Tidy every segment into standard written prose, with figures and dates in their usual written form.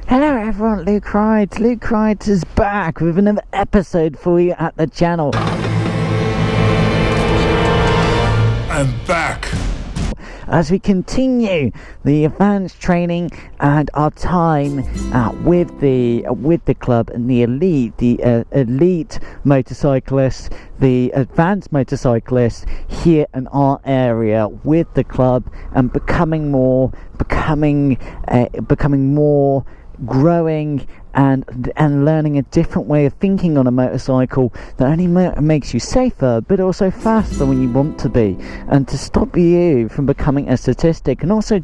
Hello everyone, Luke Rides. Luke Rides is back with another episode for you at the channel. I'm back! As we continue the advanced training and our time with the club and the elite motorcyclists, the advanced motorcyclists here in our area with the club, and becoming more growing and learning a different way of thinking on a motorcycle that only makes you safer but also faster when you want to be, and to stop you from becoming a statistic, and also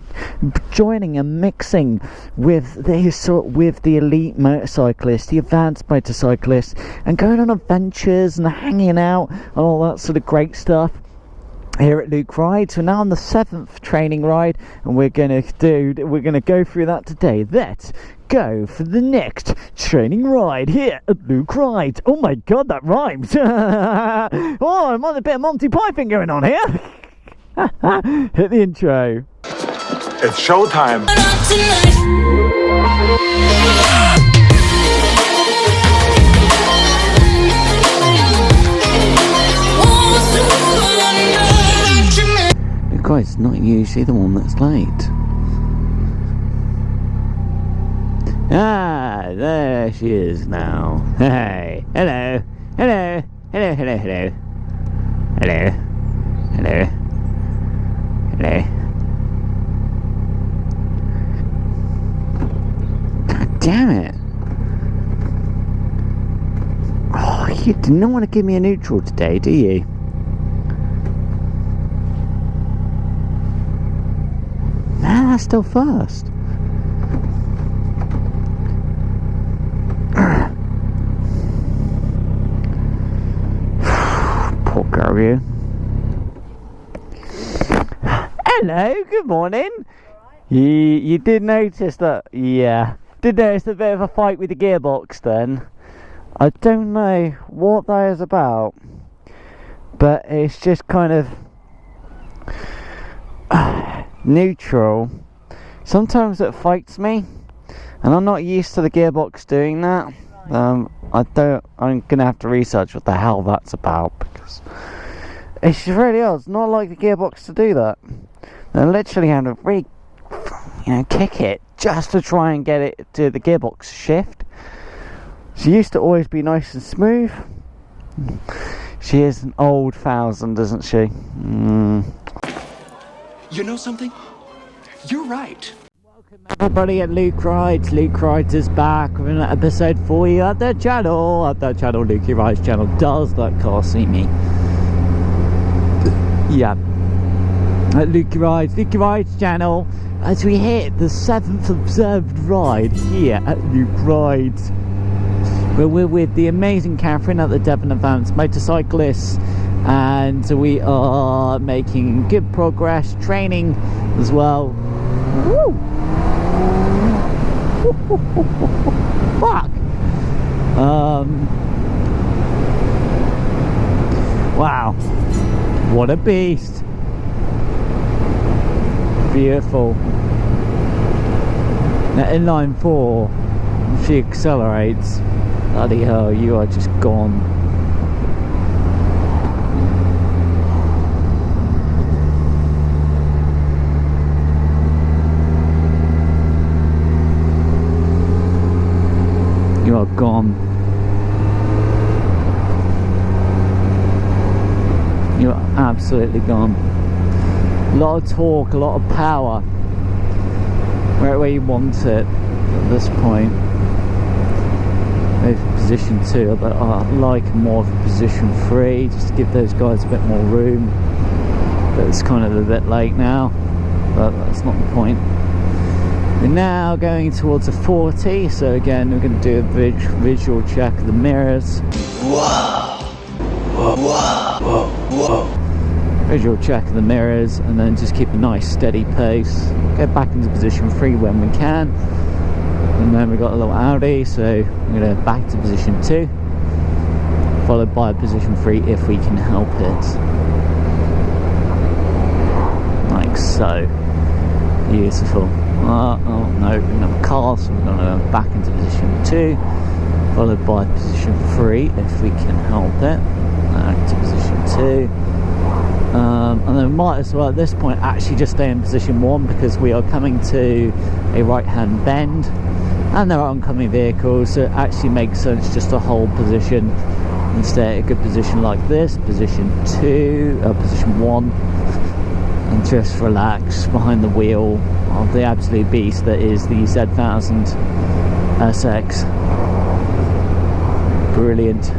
joining and mixing with the elite motorcyclists, the advanced motorcyclists, and going on adventures and hanging out and all that sort of great stuff. Here at Luke Rides, we're now on the 7th training ride, and we're gonna go through that today. Let's go for the next training ride here at Luke Rides. Oh my god, that rhymes! Oh, I'm on a bit of Monty Python going on here. Hit the intro. It's showtime! It's not usually the one that's late. Ah, there she is now. Hey, hello, hello, hello, hello, hello, hello, hello, hello. God damn it! Oh, you did not want to give me a neutral today, do you? Man, that's still first. Poor girl, you. Hello, good morning. You did notice that? Yeah. Did notice a bit of a fight with the gearbox then. I don't know what that is about, but it's just kind of neutral. Sometimes it fights me, and I'm not used to the gearbox doing that. I'm gonna have to research what the hell that's about, because it's really odd. It's not like the gearbox to do that. I literally had to kick it just to try and get it to the gearbox shift. She used to always be nice and smooth. She is an old 1000, isn't she? You know something? You're right. Welcome everybody at Luke Rides. Luke Rides is back with an episode for you at the channel. Luke Rides channel. Does that car see me? Yeah. At Luke Rides channel, as we hit the 7th observed ride here at Luke Rides. Where we're with the amazing Catherine at the Devon Advanced Motorcyclists, and we are making good progress, training as well. Woo! Fuck! Wow, what a beast! Beautiful. Now in line 4, she accelerates. Bloody hell, you are just gone. You are gone. You are absolutely gone. A lot of torque, a lot of power. Right where you want it at this point. Maybe position 2, but I like more of position 3, just to give those guys a bit more room. But it's kind of a bit late now, but that's not the point. We're now going towards a 40, so again we're going to do a visual check of the mirrors. Whoa! Whoa! Whoa! Whoa! Whoa! Visual check of the mirrors, and then just keep a nice steady pace. Get back into position 3 when we can. And then we've got a little Audi, so we're going to back to position 2, followed by position 3 if we can help it. Like so. Beautiful. Oh no, another car, so we're going to go back into position 2, followed by position 3 if we can help it. To position 2. And then we might as well at this point actually just stay in position 1, because we are coming to a right hand bend and there are oncoming vehicles, so it actually makes sense just to hold position and stay at a good position like this, position 2, position 1, and just relax behind the wheel of the absolute beast that is the Z1000SX. Brilliant.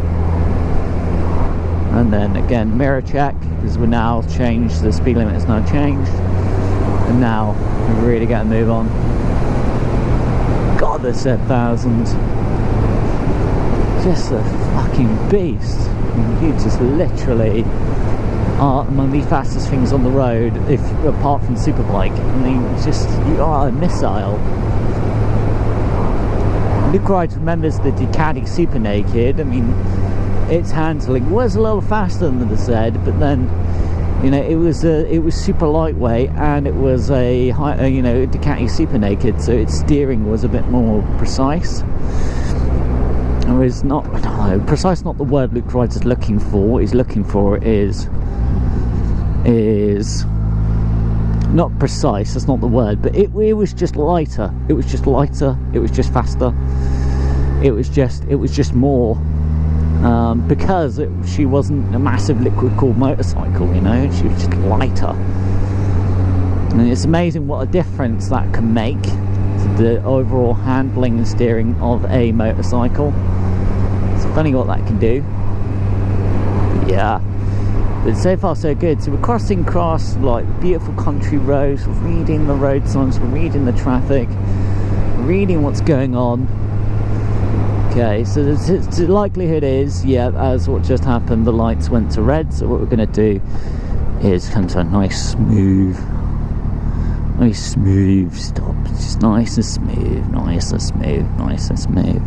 And then again mirror check, because we're now changed, the speed limit is now changed, and now we really got to move on. God, the Z1000, just a fucking beast. I mean, you just literally are among the fastest things on the road, if apart from Superbike. I mean, just, you are a missile. Luke Wright remembers the Ducati Super Naked. I mean, its handling was a little faster than the Z, but then, you know, it was super lightweight, and it was a high, you know, Ducati Super Naked, so its steering was a bit more precise. It was not, I don't know, precise not the word Luke Wright is looking for. What he's looking for is not precise, that's not the word, but it was just lighter. It was just lighter, it was just faster, it was just more. Because she wasn't a massive liquid cooled motorcycle, you know, she was just lighter. And it's amazing what a difference that can make to the overall handling and steering of a motorcycle. It's funny what that can do. But yeah, but so far so good. So we're crossing across like beautiful country roads, we're reading the road signs, we're reading the traffic, we're reading what's going on. Okay, so the likelihood is, yeah, as what just happened, the lights went to red, so what we're going to do is come to a nice smooth stop. Just nice and smooth, nice and smooth, nice and smooth,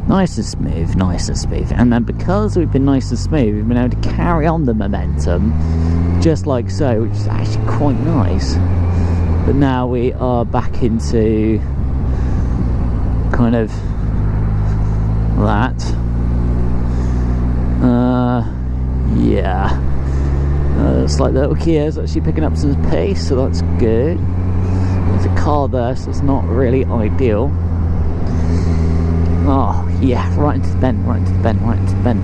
nice and smooth, nice and smooth. And then because we've been nice and smooth, we've been able to carry on the momentum just like so, which is actually quite nice. But now we are back into kind of that. Yeah. It's like the little Kia is actually picking up some pace, so that's good. There's a car there, so it's not really ideal. Oh, yeah, right into the bend, right into the bend, right into the bend.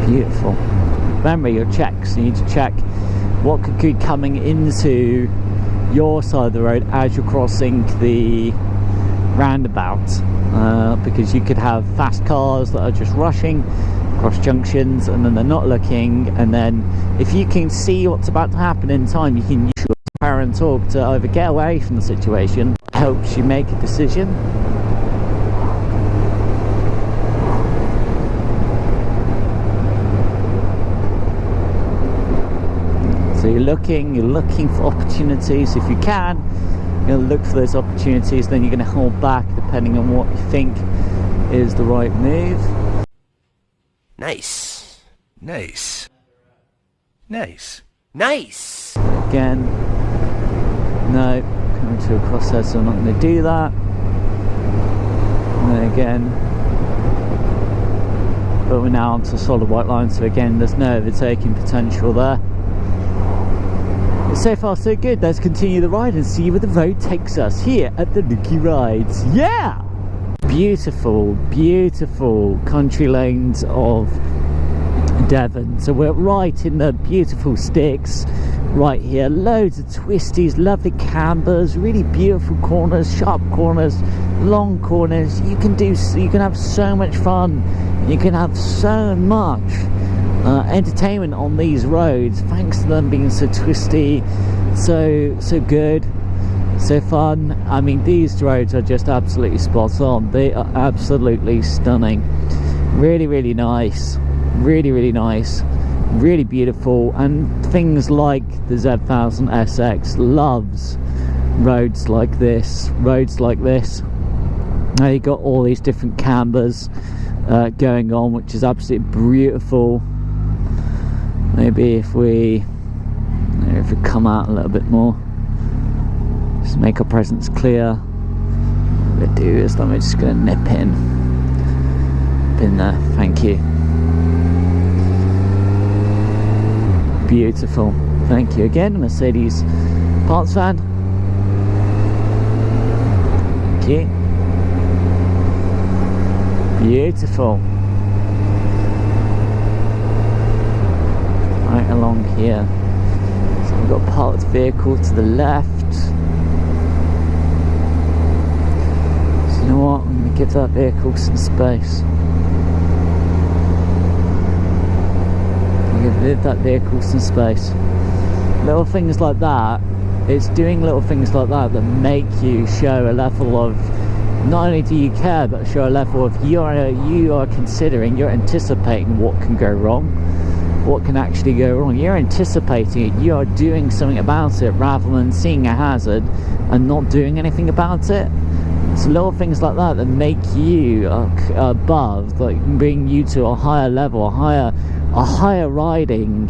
Beautiful. Remember your checks, you need to check what could be coming into your side of the road as you're crossing the roundabout, because you could have fast cars that are just rushing across junctions and then they're not looking, and then if you can see what's about to happen in time, you can use your power and torque to either get away from the situation, helps you make a decision. So you're looking for opportunities. If you can, you're going to look for those opportunities, then you're going to hold back depending on what you think is the right move. Nice. Nice. Nice. Nice. Again, no, coming to a crosshair, so I'm not going to do that. And then again, but we're now onto solid white line, so again there's no overtaking potential there. So far so good. Let's continue the ride and see where the road takes us here at the Lucky Rides. Yeah! Beautiful, beautiful country lanes of Devon. So we're right in the beautiful sticks right here. Loads of twisties, lovely cambers, really beautiful corners, sharp corners, long corners. You can have so much fun. You can have so much entertainment on these roads, thanks to them being so twisty, so good, so fun. I mean, these roads are just absolutely spot on. They are absolutely stunning. Really, really nice. Really, really nice. Really beautiful. And things like the Z1000SX loves roads like this. Now you've got all these different cambers going on, which is absolutely beautiful. Maybe if we come out a little bit more. Just make our presence clear. What I'm going to do is I'm just going to nip in. Been there, thank you. Beautiful, thank you again, Mercedes parts van. Thank you. Beautiful. Right along here. So we've got a parked vehicle to the left. So you know what? I'm going to give that vehicle some space. Give that vehicle some space. Little things like that, it's doing little things like that that make you show a level of, not only do you care, but show a level of you are considering, you're anticipating what can go wrong, what can actually go wrong. You're anticipating it, you are doing something about it rather than seeing a hazard and not doing anything about it. It's little things like that that make you above, like bring you to a higher level, a higher riding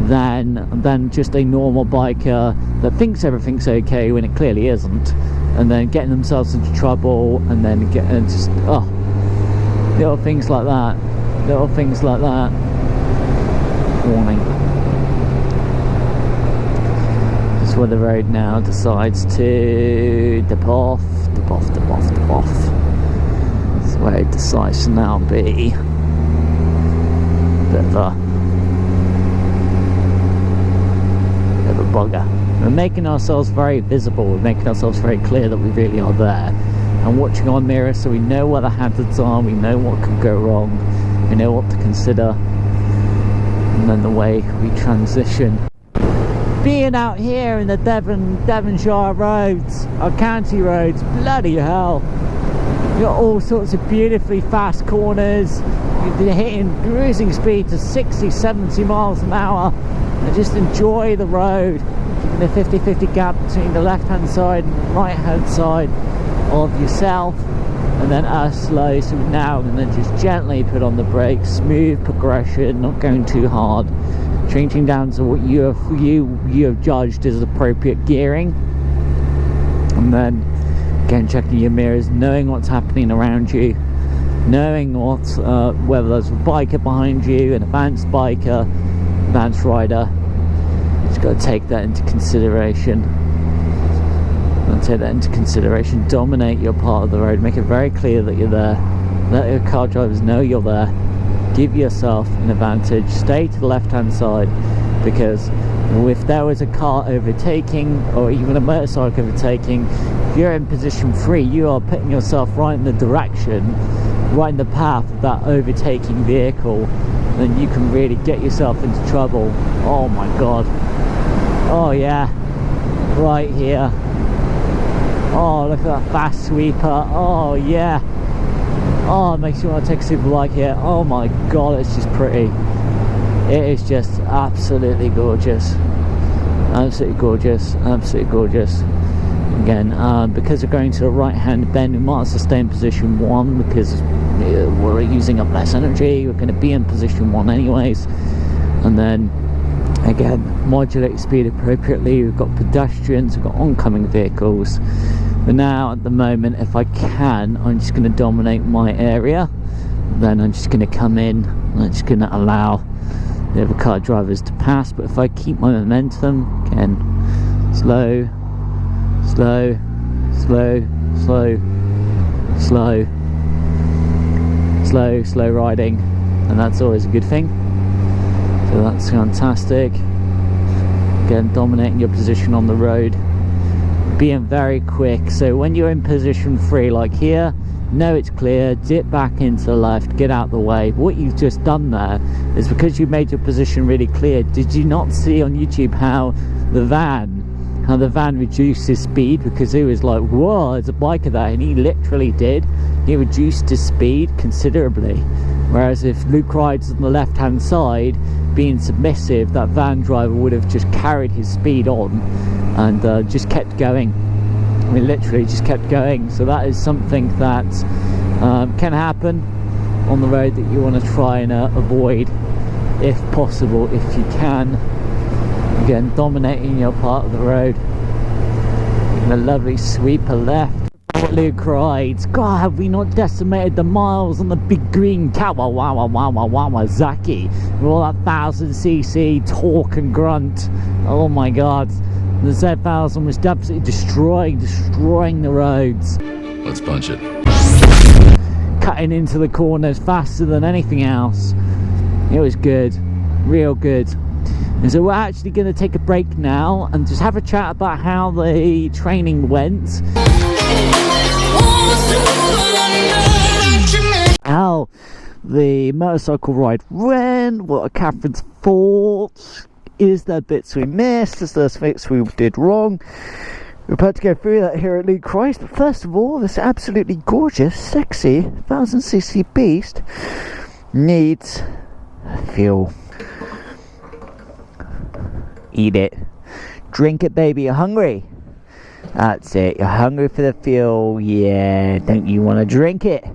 than just a normal biker that thinks everything's okay when it clearly isn't, and then getting themselves into trouble, and then getting just little things like that. Warning. This is where the road now decides to dip off. This is where it decides to now be bit of a bugger. We're making ourselves very visible, we're making ourselves very clear that we really are there, and watching our mirror so we know what the hazards are, we know what could go wrong, we know what to consider, and then the way we transition. Being out here in the Devonshire roads, our county roads, bloody hell, you've got all sorts of beautifully fast corners. You're hitting cruising speed to 60-70 miles an hour, and just enjoy the road, keeping the 50-50 gap between the left hand side and the right hand side of yourself, and then slow. So now I'm going to just gently put on the brakes, smooth progression, not going too hard, changing down to what you have judged as appropriate gearing, and then again checking your mirrors, knowing what's happening around you, knowing what whether there's a biker behind you, an advanced biker, advanced rider. You just got to take that into consideration. Dominate your part of the road, make it very clear that you're there, let your car drivers know you're there, give yourself an advantage, stay to the left hand side, because if there was a car overtaking or even a motorcycle overtaking, if you're in position 3, you are putting yourself right in the direction, right in the path of that overtaking vehicle, then you can really get yourself into trouble. Oh my god. Oh yeah, right here. Oh, look at that fast sweeper. Oh yeah. Oh, it makes you want to take a super bike here. Oh my god, it's just pretty. It is just absolutely gorgeous. Absolutely gorgeous. Again, because we're going to the right hand bend, we might as well stay in position 1 because we're using up less energy. We're going to be in position 1 anyways, and then again modulate speed appropriately. We've got pedestrians, we've got oncoming vehicles, but now at the moment, if I can, I'm just going to dominate my area. Then I'm just going to come in, I'm just going to allow the other car drivers to pass, but if I keep my momentum, again, slow riding, and that's always a good thing. So that's fantastic. Again, dominating your position on the road, being very quick. So when you're in position 3 like here, know it's clear, dip back into the left, get out the way. What you've just done there is because you made your position really clear. Did you not see on YouTube how the van reduced his speed? Because he was like, whoa, there's a biker there, and he literally did. He reduced his speed considerably. Whereas if Luke rides on the left hand side being submissive, that van driver would have just carried his speed on and just kept going. I mean, literally just kept going. So that is something that can happen on the road that you want to try and avoid if possible, if you can. Again, dominating your part of the road. And a lovely sweeper left. What Luke rides. God, have we not decimated the miles on the big green Kawasaki with all that 1000cc torque and grunt? Oh my god. The Z1000 was absolutely destroying the roads. Let's punch it. Cutting into the corners faster than anything else. It was good, real good. And so we're actually going to take a break now and just have a chat about how the training went. How the motorcycle ride went, what are Catherine's thoughts, is there bits we missed, is there bits we did wrong. We're about to go through that here at Luke Christ, but first of all, this absolutely gorgeous, sexy 1000cc beast needs fuel. Eat it. Drink it, baby. You're hungry. That's it. You're hungry for the fuel. Yeah. Don't you want to drink it?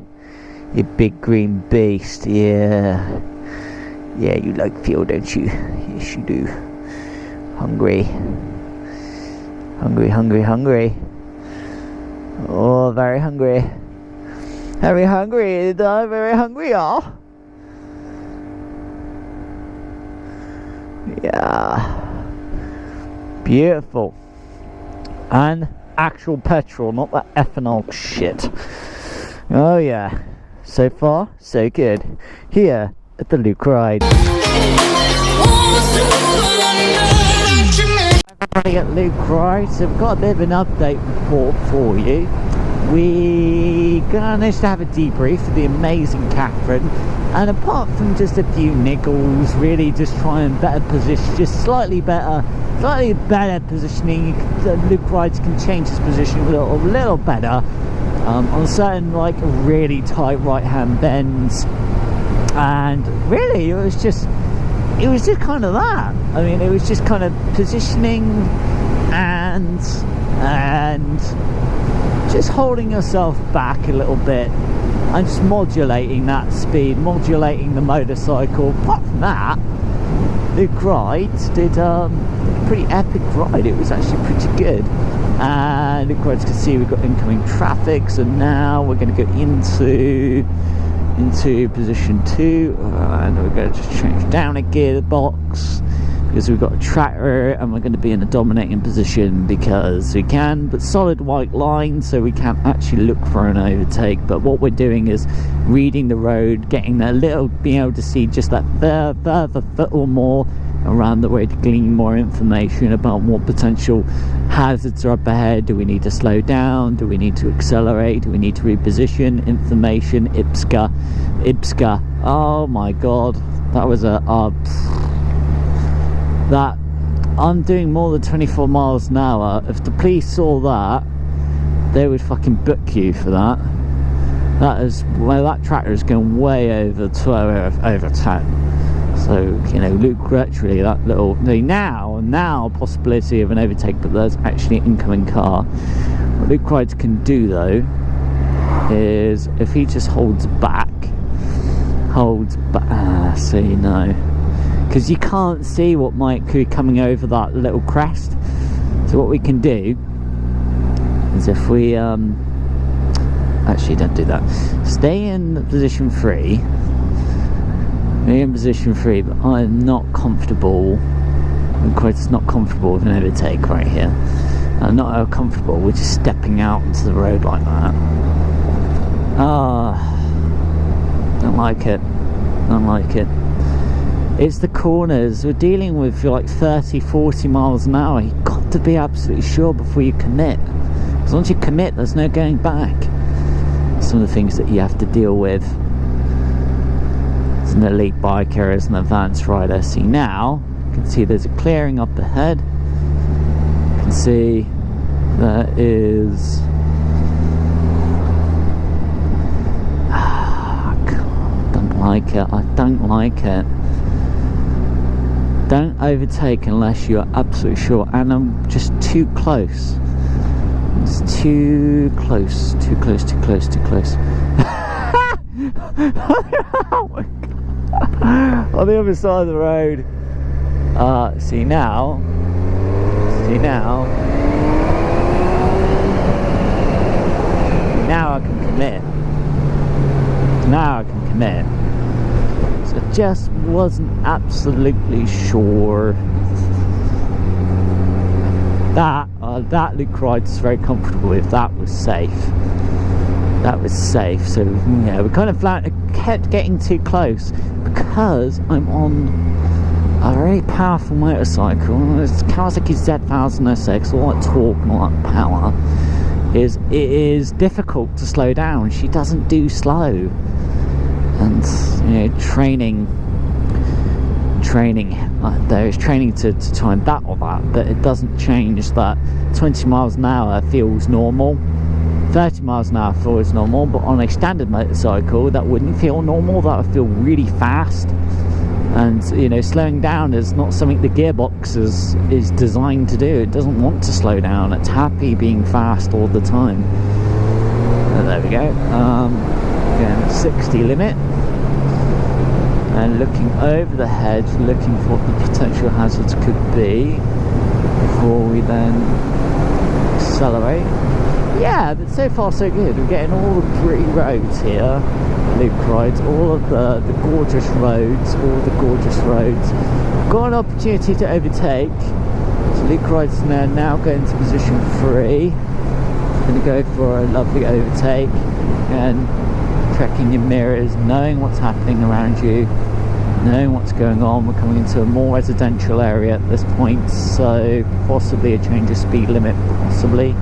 You big green beast. Yeah. Yeah, you like fuel, don't you? Yes, you do. Hungry. Hungry. Oh, very hungry. Very hungry. Very hungry, y'all. Yeah. Beautiful. And actual petrol, not that ethanol shit. Oh yeah. So far, so good. Here at the Luke Ride. Everybody at Luke Ride, so we've got a bit of an update report for you. We managed to have a debrief with the amazing Catherine, and apart from just a few niggles, really just trying better position, just slightly better positioning. Luke Rides can change his position a little better on certain like really tight right hand bends, and really it was just kind of that. I mean, it was just kind of positioning and just holding yourself back a little bit and just modulating that speed, modulating the motorcycle. Apart from that, Luke Rides did a pretty epic ride. It was actually pretty good. And Luke Rides can see we've got incoming traffic, so now we're going to go into position 2, and we're going to just change down a gearbox because we've got a tractor, and we're going to be in a dominating position because we can, but solid white line, so we can't actually look for an overtake. But what we're doing is reading the road, getting a little, being able to see just that further foot or more around the road to glean more information about what potential hazards are up ahead. Do we need to slow down? Do we need to accelerate? Do we need to reposition? Information. IPSCA. Oh my god, that was that I'm doing more than 24 miles an hour. If the police saw that, they would fucking book you for that. That tractor is going way over 12 over 10. So, you know, Luke, literally that little, now possibility of an overtake, but there's actually an incoming car. What Luke Rides can do though is if he just holds back, see, no, because you can't see what might be coming over that little crest. So what we can do is if we actually don't do that, stay in position 3. We're in position 3, but I'm not comfortable. It's not comfortable with an overtake right here. I'm not comfortable with just stepping out into the road like that. Don't like it. It's the corners. We're dealing with like 30-40 miles an hour. You've got to be absolutely sure before you commit. Because once you commit, there's no going back. Some of the things that you have to deal with. As an elite biker, as an advanced rider. See now, you can see there's a clearing up ahead. You can see there is... I don't like it. Don't overtake unless you're absolutely sure, and I'm just too close. It's too close. Oh my God. On the other side of the road. See now. now I can commit. Now I can commit. So I just wasn't absolutely sure. That Luke Ride's very comfortable with. That was safe. That was safe. So yeah, we kind of kept getting too close because I'm on a very powerful motorcycle. It's Kawasaki Z1000SX. All that torque and all that power. It is difficult to slow down. She doesn't do slow, and you know, training. There is training to try and battle that, but it doesn't change that 20 miles an hour feels normal, 30 miles an hour feels normal, but on a standard motorcycle that wouldn't feel normal. That would feel really fast. And you know, slowing down is not something the gearbox is designed to do. It doesn't want to slow down. It's happy being fast all the time. There we go. Again, 60 limit. And looking over the hedge, looking for what the potential hazards could be before we then accelerate. Yeah, but so far so good. We're getting all the pretty roads here. Luke rides all of the gorgeous roads, Got an opportunity to overtake. So Luke rides now going to position 3. Going to go for a lovely overtake and checking your mirrors, knowing what's happening around you, knowing what's going on. We're coming into a more residential area at this point, so possibly a change of speed limit, possibly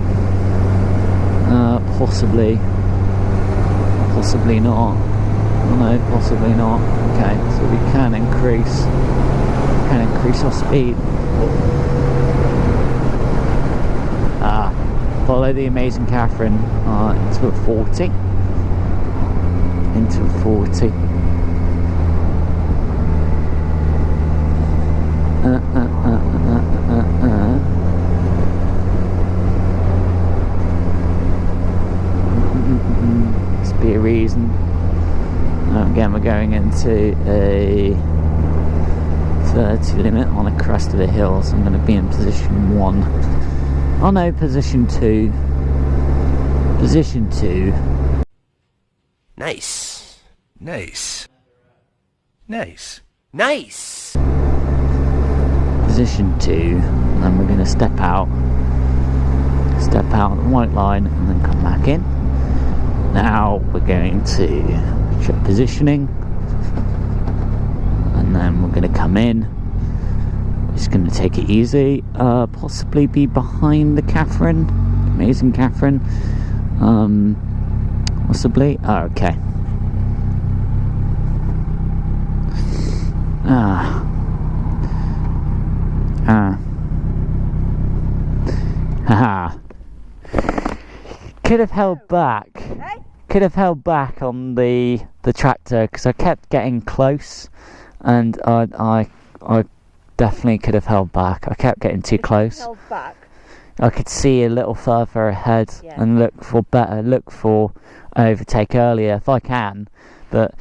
not. Oh no, possibly not. Okay, so we can increase our speed. Follow the amazing Catherine into a 40. Into 40. Must be a reason. Again, we're going into a 30 limit on a crest of the hill, so I'm going to be in position 1. Oh no, position 2. Position 2. Nice. Nice. Nice. Nice. Position 2, and then we're going to step out on the white line and then come back in. Now we're going to check positioning, and then we're going to come in. We're just going to take it easy, possibly be behind the Catherine, amazing Catherine, possibly. Oh, okay. Haha. Could have held back. Could have held back on the tractor because I kept getting close, and I definitely could have held back. I kept getting too close. Held back. I could see a little further ahead and look for overtake earlier if I can, but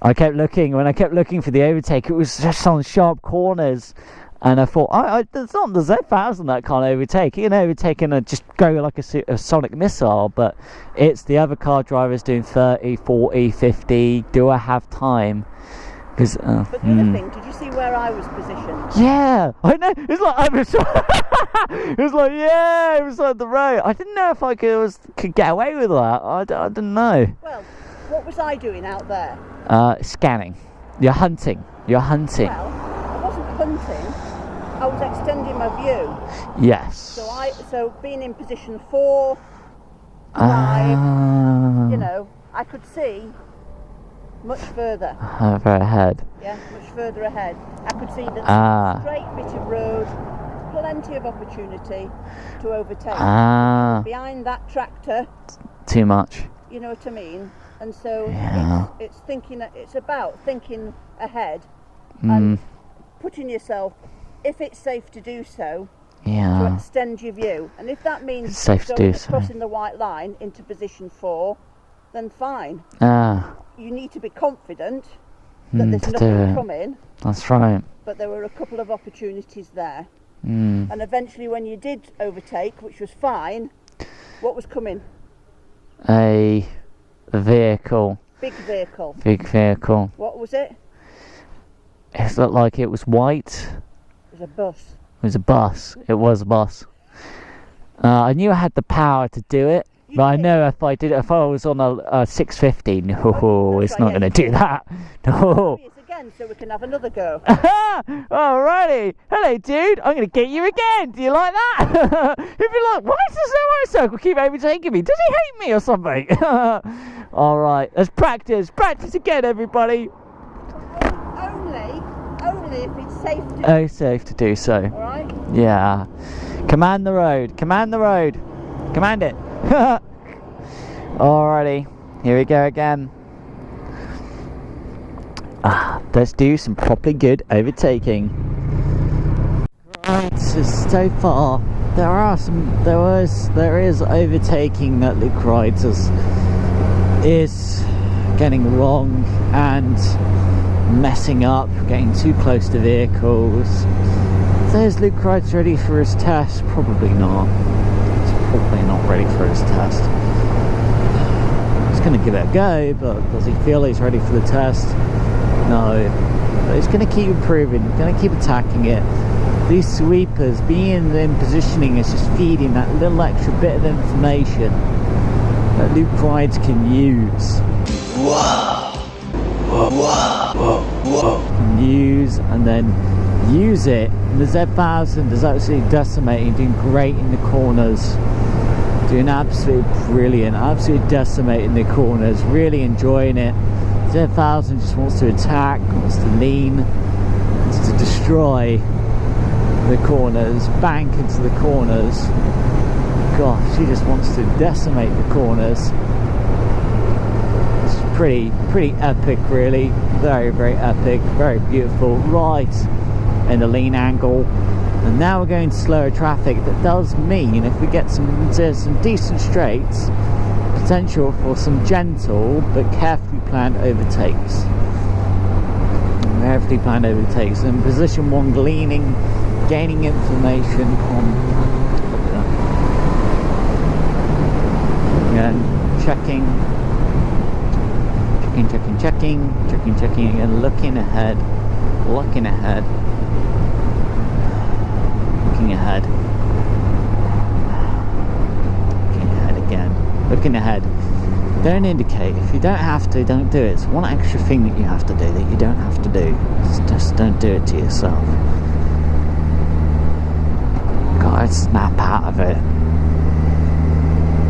I kept looking. When I kept looking for the overtake, it was just on sharp corners, and I thought, it's not the Z1000 that can't overtake. You can overtake and just go like a sonic missile, but it's the other car drivers doing 30, 40, 50. Do I have time? But the other thing, did you see where I was positioned? Yeah, I know. It's like it was like, yeah, it was like the road. I didn't know if I could get away with that. I didn't know. Well, what was I doing out there? Scanning. You're hunting. Well, I wasn't hunting. I was extending my view. Yes. So being in position 4, 5, you know, I could see much further. Further ahead. Yeah, much further ahead. I could see that straight bit of road, plenty of opportunity to overtake. Behind that tractor. Too much. You know what I mean? And so it's about thinking ahead and putting yourself, if it's safe to do so, to extend your view. And if that means crossing the white line into position 4, then fine. You need to be confident that there's nothing coming. That's right. But there were a couple of opportunities there. And eventually when you did overtake, which was fine, what was coming? a vehicle. Big vehicle. Big vehicle. What was it? It looked like it was white. It was a bus. It was a bus. It was a bus. I knew I had the power to do it, but I know if I did it, if I was on a 650, no, it's not going to do that. No. Again, so we can have another go. Alrighty. Hello, dude. I'm going to get you again. Do you like that? If you're like, why does the motorcycle keep overtaking me? Does he hate me or something? Alright, let's practice. Practice again, everybody. Only if it's safe to do. Oh, safe to do so. Alright? Yeah. Command the road. Command the road. Command it. Alrighty. Here we go again. Let's do some properly good overtaking. Right, so far there is overtaking that Luke rides is getting wrong and messing up, getting too close to vehicles. So is Luke rides ready for his test? Probably not. He's probably not ready for his test. He's going to give it a go, but does he feel he's ready for the test? No. But he's going to keep improving, he's going to keep attacking it. These sweepers, being in positioning, is just feeding that little extra bit of information that Luke rides can use. Whoa. Whoa, whoa, whoa, whoa. Use and then use it. And the Z1000 is absolutely decimating, doing great in the corners, doing absolutely brilliant, absolutely decimating the corners, really enjoying it. Z1000 just wants to attack, wants to lean, wants to destroy the corners, bank into the corners. Gosh, she just wants to decimate the corners. It's pretty epic, really. Very, very epic, very beautiful. Right in the lean angle. And now we're going to slower traffic. That does mean if we get some decent straights, potential for some gentle but carefully planned overtakes. Carefully planned overtakes. In position one, leaning, gaining information on. Again, checking, and looking ahead, looking ahead. Looking ahead. Don't indicate. If you don't have to, don't do it. It's one extra thing that you have to do that you don't have to do. Just don't do it to yourself. Gotta snap out of it.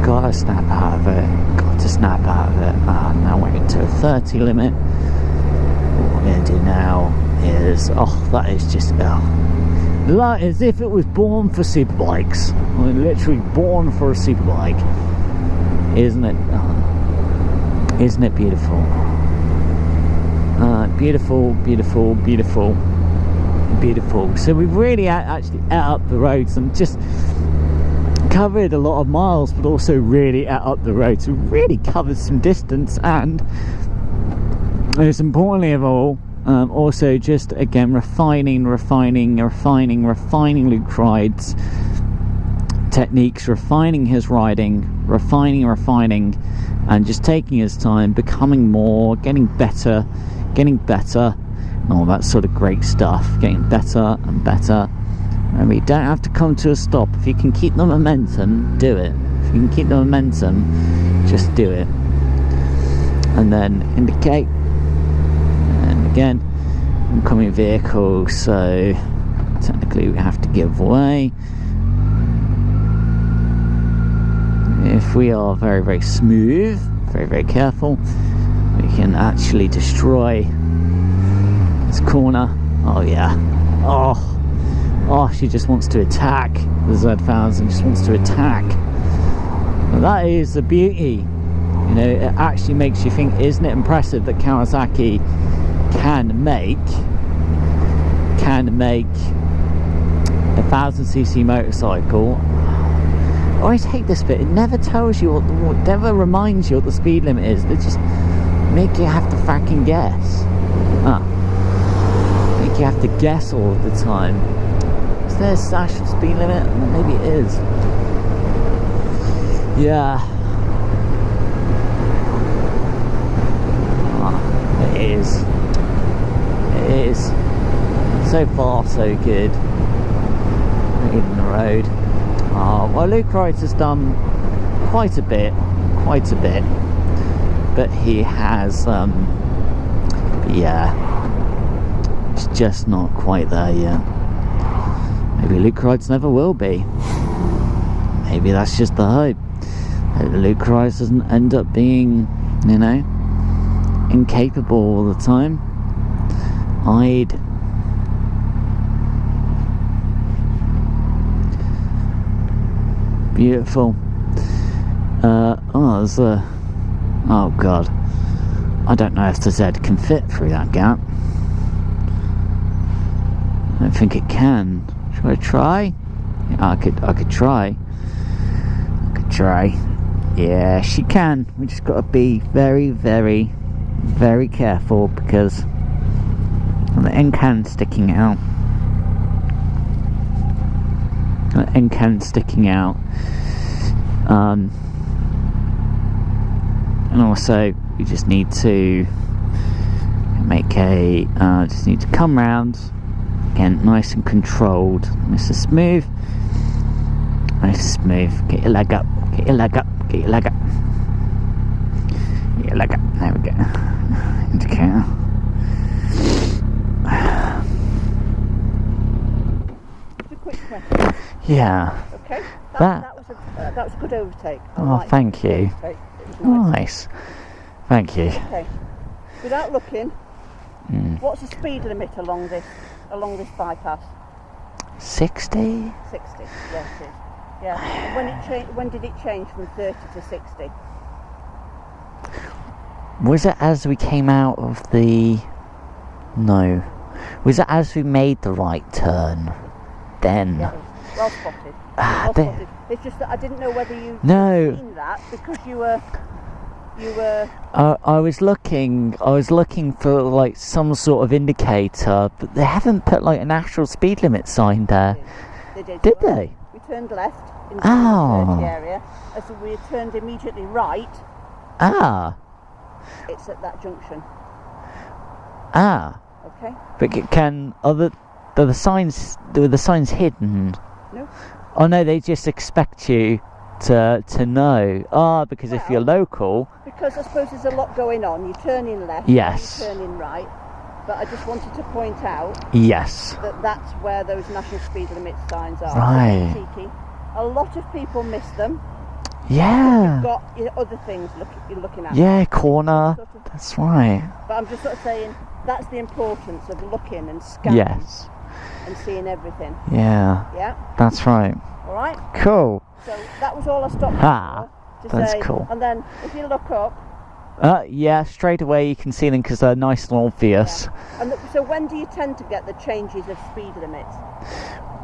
Gotta snap out of it. Got to snap out of it. Now we're into a 30 limit. What we're going to do now is, that is just, like as if it was born for superbikes. I mean, literally born for a superbike. Isn't it? Isn't it beautiful? Beautiful. So we've really actually ate up the roads and just covered a lot of miles, but also really ate up the roads. We've really covered some distance, and most importantly of all, also just again refining Luke rides techniques, refining his riding, refining, and just taking his time, becoming more, getting better, and all that sort of great stuff, getting better and better. And we don't have to come to a stop. If you can keep the momentum, do it. If you can keep the momentum, just do it. And then indicate. And again, incoming vehicle, so technically we have to give way. If we are very, very smooth, very, very careful, we can actually destroy this corner. Oh yeah. Oh, she just wants to attack. The Z1000 just wants to attack. But that is the beauty. You know, it actually makes you think, isn't it impressive that Kawasaki can make a 1000cc motorcycle. I always hate this bit. It never tells you never reminds you what the speed limit is. They just make you have to fucking guess. Make you have to guess all of the time. Is there a actual speed limit? Maybe it is. Yeah. So far so good. In the road. Well, Luke Wright has done quite a bit, but he has yeah, it's just not quite there yet. Maybe Luke Wright's never will be. Maybe that's just the hope. Maybe Luke Wright doesn't end up being, you know, incapable all the time. Beautiful. There's a... Oh god. I don't know if the Z can fit through that gap. I don't think it can. Should I try? Yeah, I could try. Yeah, she can. We just gotta be very, very, very careful because the end can sticking out. And also we just need to make a just need to come round again, nice and controlled, nice and smooth. Get your leg up, there we go. Indicator. Just a quick question. Yeah. Okay. That was a good overtake. Thank you. Nice. Thank you. Okay. Without looking, what's the speed limit along this bypass? 60? 60. Yes, it is. Yeah. And when did it change from 30 to 60? Was it as we came out of the... No. Was it as we made the right turn? Then? Yeah, well spotted. Well spotted. It's just that I didn't know whether you'd seen that because you were... I was looking for like some sort of indicator, but they haven't put like an actual speed limit sign there. They did. Did they? We turned left into the 30 area. As we turned immediately right. It's at that junction. Okay. But the signs hidden? No. Oh no, they just expect you to know. Because if you're local. Because I suppose there's a lot going on. You're turning left. Yes. You're turning right. But I just wanted to point out. Yes. That's where those national speed limit signs are. Right. Cheeky. A lot of people miss them. Yeah. You've got other things you're looking at. Yeah, corner. That's right. But I'm just sort of saying that's the importance of looking and scanning. Yes. And seeing everything. Yeah. Yeah. That's right. All right. Cool. So that was all I stopped for. That's cool. And then if you look up. Yeah, straight away you can see them because they're nice and obvious. Yeah. And so when do you tend to get the changes of speed limits?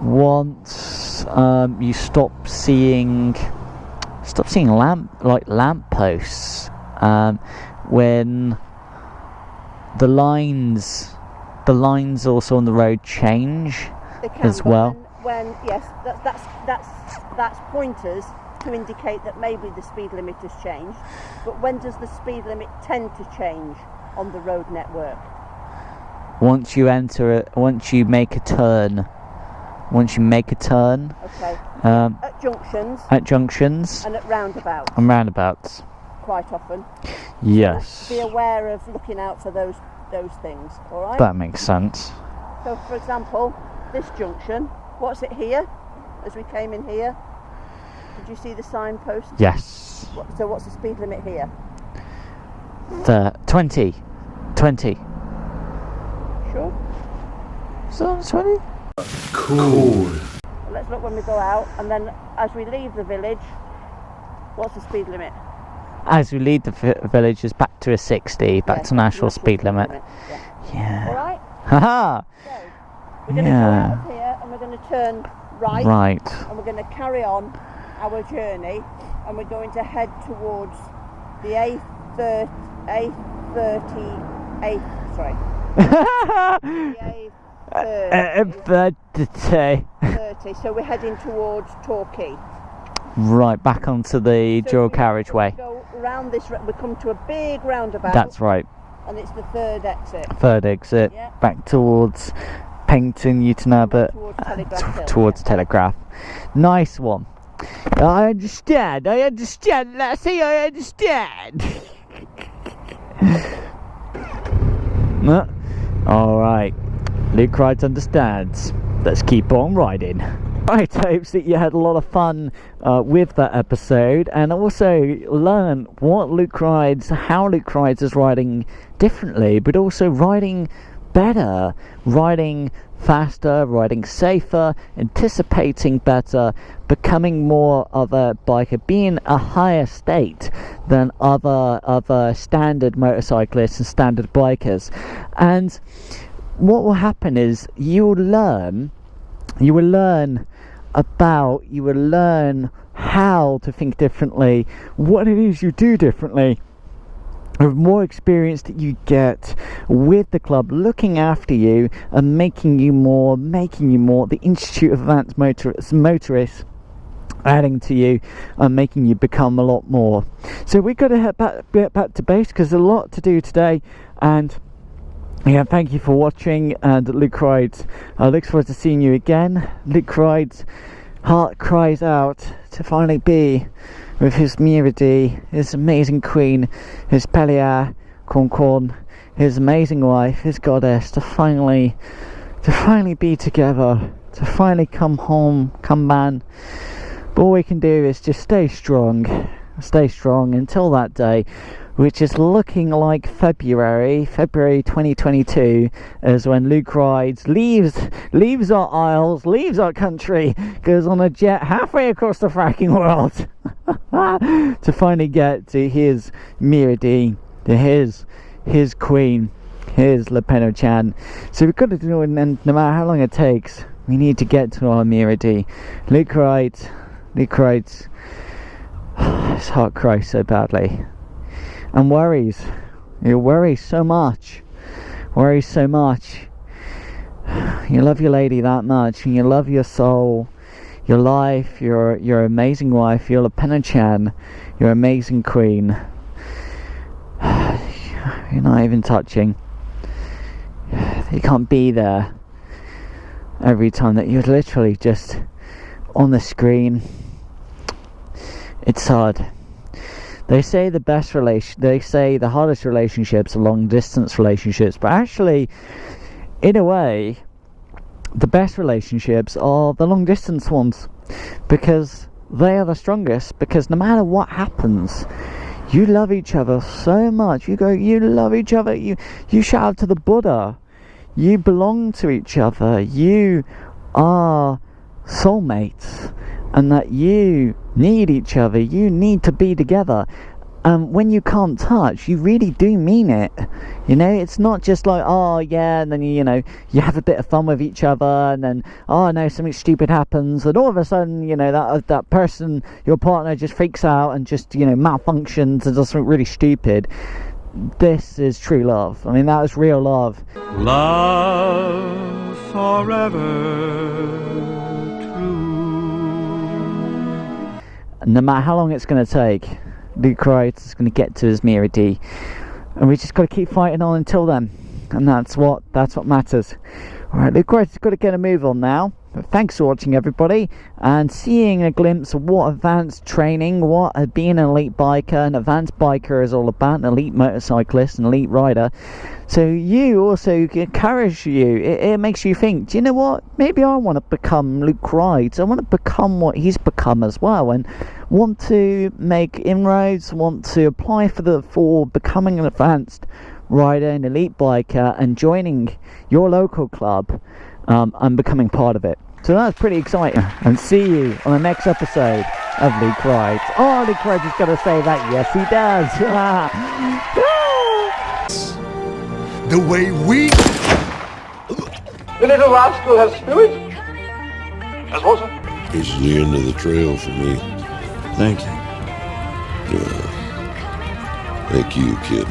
Once you stop seeing lamp posts, when the lines also on the road change as well. That's pointers to indicate that maybe the speed limit has changed. But when does the speed limit tend to change on the road network? Once you make a turn. Okay. At junctions. And at roundabouts. Quite often. Yes. So be aware of looking out for those things. All right. That makes sense. So, for example, this junction. What's it here? As we came in here, did you see the signpost? Yes. So what's the speed limit here? 20. Sure. So 20? Cool. Well, let's look when we go out, and then as we leave the village, what's the speed limit? As we leave the village, it's back to a 60, back to national speed limit. Yeah. All right. Haha. So we're going to go out of here, and we're going to turn right. Right. And we're going to carry on our journey, and we're going to head towards the A30. So we're heading towards Torquay. Right, back onto the dual carriageway. Go round this. We come to a big roundabout. That's right. And it's the third exit. Yeah. Back towards painting you to know, but towards Telegraph. Nice one. I understand, lassie, I understand. Alright, Luke Rides understands. Let's keep on riding. I hope that you had a lot of fun with that episode, and also learn what Luke Rides, how Luke Rides is riding differently, but also riding better, riding faster, riding safer, anticipating better, becoming more of a biker, being a higher state than other standard motorcyclists and standard bikers. And what will happen is you will learn how to think differently, what it is you do differently. The more experience that you get with the club looking after you and making you more, the Institute of Advanced Motorists adding to you and making you become a lot more. So we've got to get back to base because there's a lot to do today. And yeah, thank you for watching. And Luke Rides, I look forward to seeing you again. Luke Rides' heart cries out to finally be with his Miradi, his amazing queen, his Pelia Corn, his amazing wife, his goddess, to finally be together, to finally come home, come man. But all we can do is just stay strong until that day, which is looking like February 2022, is when Luke Rides leaves our isles, leaves our country, goes on a jet halfway across the fracking world to finally get to his Miradi, to his queen, his Lepeno-chan. So we've got to do it, and no matter how long it takes, we need to get to our Miradi. Luke Rides, his heart cries so badly. And worries so much. You love your lady that much, and you love your soul, your life, your amazing wife, your Lepeno-chan, your amazing queen. You're not even touching. You can't be there every time that you're literally just on the screen. It's hard. They say the hardest relationships are long distance relationships, but actually, in a way, the best relationships are the long distance ones, because they are the strongest. Because no matter what happens, you love each other so much. You love each other. You shout to the Buddha. You belong to each other. You are soulmates. And that you need each other, you need to be together. When you can't touch, you really do mean it. You know, it's not just like, oh yeah, and then you have a bit of fun with each other, and then oh no, something stupid happens, and all of a sudden, that person, your partner, just freaks out and just malfunctions and does something really stupid. This is true love. I mean, that is real love. Love forever. No matter how long it's going to take, Luke Rides is going to get to his Miradi, and we just got to keep fighting on until then, and that's what matters. Alright, Luke Rides has got to get a move on now. But thanks for watching, everybody, and seeing a glimpse of what advanced training, what being an elite biker, an advanced biker is all about, an elite motorcyclist, an elite rider. So you also encourage you, it makes you think, do you know what, maybe I want to become Luke Rides. I want to become what he's become as well, and want to make inroads, want to apply for becoming an advanced rider, an elite biker, and joining your local club, and becoming part of it. So that's pretty exciting. And see you on the next episode of Luke Rides. Oh, Luke Rides is going to say that. Yes, he does. The way we... The little rascal has spirit. As water. This is the end of the trail for me. Thank you. Thank you, kid.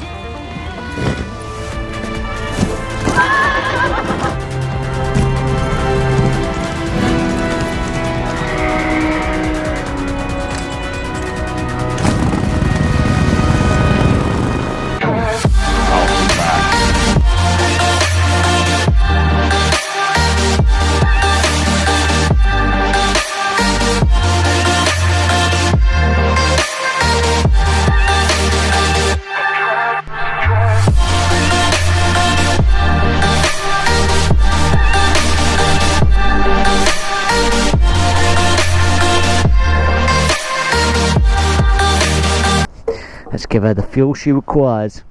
Let's give her the fuel she requires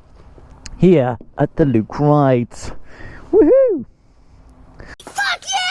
here at the Luke Rides. Woohoo! Fuck yeah!